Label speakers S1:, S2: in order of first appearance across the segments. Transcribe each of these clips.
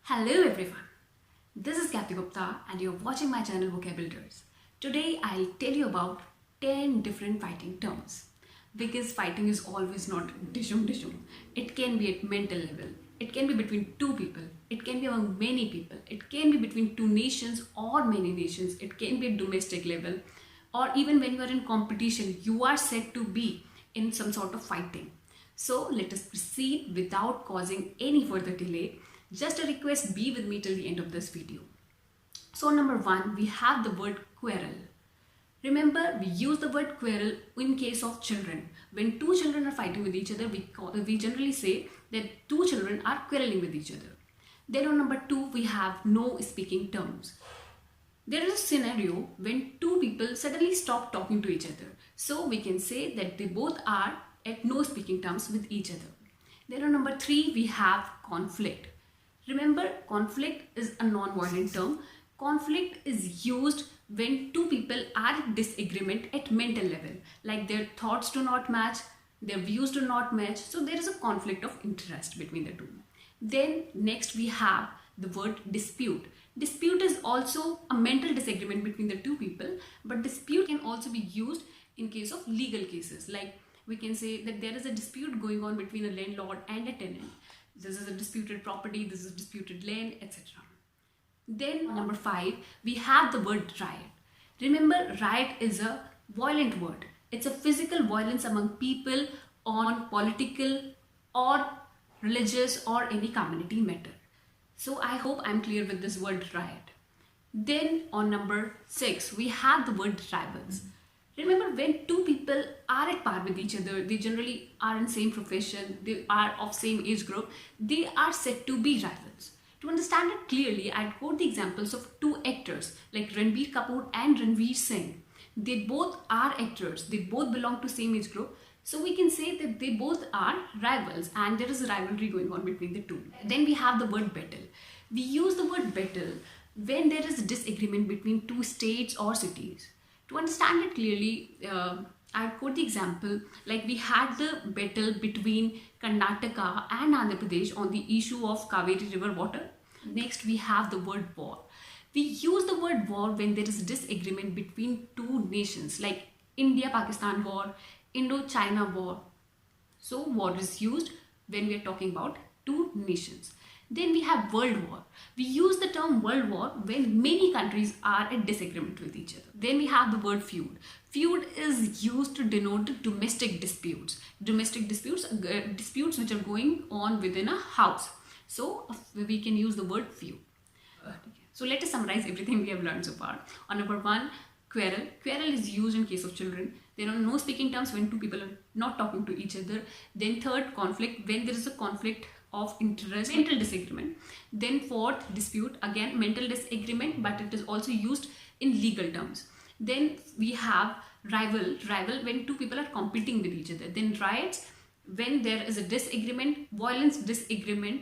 S1: Hello everyone, this is Kathy Gupta and you're watching my channel Vocabulators. Today I'll tell you about 10 different fighting terms. Because fighting is always not dishum dishum. It can be at mental level, it can be between two people, it can be among many people, it can be between two nations or many nations, it can be at domestic level, or even when you are in competition, you are said to be in some sort of fighting. So let us proceed without causing any further delay. Just a request, be with me till the end of this video. So number one, we have the word quarrel. Remember, we use the word quarrel in case of children. When two children are fighting with each other, we generally say that two children are quarreling with each other. Then on number two, we have no speaking terms. There is a scenario when two people suddenly stop talking to each other. So we can say that they both are at no speaking terms with each other. Then on number three, we have conflict. Remember, conflict is a non-violent term. Conflict is used when two people are in disagreement at mental level, like their thoughts do not match, their views do not match, so there is a conflict of interest between the two. Then next we have the word dispute. Dispute is also a mental disagreement between the two people, but dispute can also be used in case of legal cases, like we can say that there is a dispute going on between a landlord and a tenant. This is a disputed property, this is disputed land, etc. Then number five, we have the word riot. Remember, riot is a violent word. It's a physical violence among people on political or religious or any community matter. So I hope I'm clear with this word riot. Then on number six, we have the word rivals. Remember, when two people are at par with each other, they generally are in same profession, they are of same age group, they are said to be rivals. To understand it clearly, I'd quote the examples of two actors like Ranbir Kapoor and Ranveer Singh. They both are actors, they both belong to same age group, so we can say that they both are rivals and there is a rivalry going on between the two. Then we have the word battle. We use the word battle when there is disagreement between two states or cities. To understand it clearly, I quote the example like we had the battle between Karnataka and Andhra Pradesh on the issue of Kaveri river water. Next, we have the word war. We use the word war when there is disagreement between two nations like India-Pakistan war, Indo-China war. So war is used when we are talking about two nations. Then we have World War. We use the term World War when many countries are at disagreement with each other. Then we have the word feud. Feud is used to denote domestic disputes. Domestic disputes, disputes which are going on within a house. So we can use the word feud. So let us summarize everything we have learned so far. On number one, quarrel. Quarrel is used in case of children. There are no speaking terms when two people are not talking to each other. Then third, conflict, when there is a conflict of interest, mental disagreement. Then fourth, dispute, again mental disagreement, but it is also used in legal terms. Then we have rival when two people are competing with each other. Then riots, when there is a disagreement, violence disagreement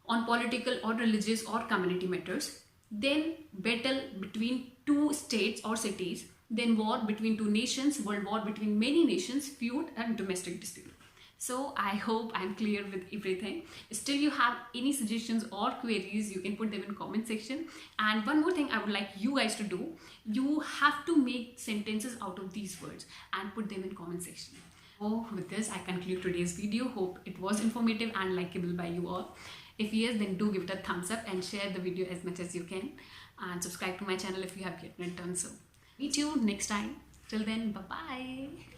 S1: on political or religious or community matters. Then battle between two states or cities. Then war between two nations, world war between many nations, feud and domestic dispute. So I hope I'm clear with everything. Still you have any suggestions or queries, you can put them in comment section. And one more thing I would like you guys to do, you have to make sentences out of these words and put them in comment section. So with this I conclude today's video. Hope it was informative and likable by you all. If yes, then do give it a thumbs up and share the video as much as you can. And subscribe to my channel if you have yet not done so. Meet you next time. Till then, bye-bye.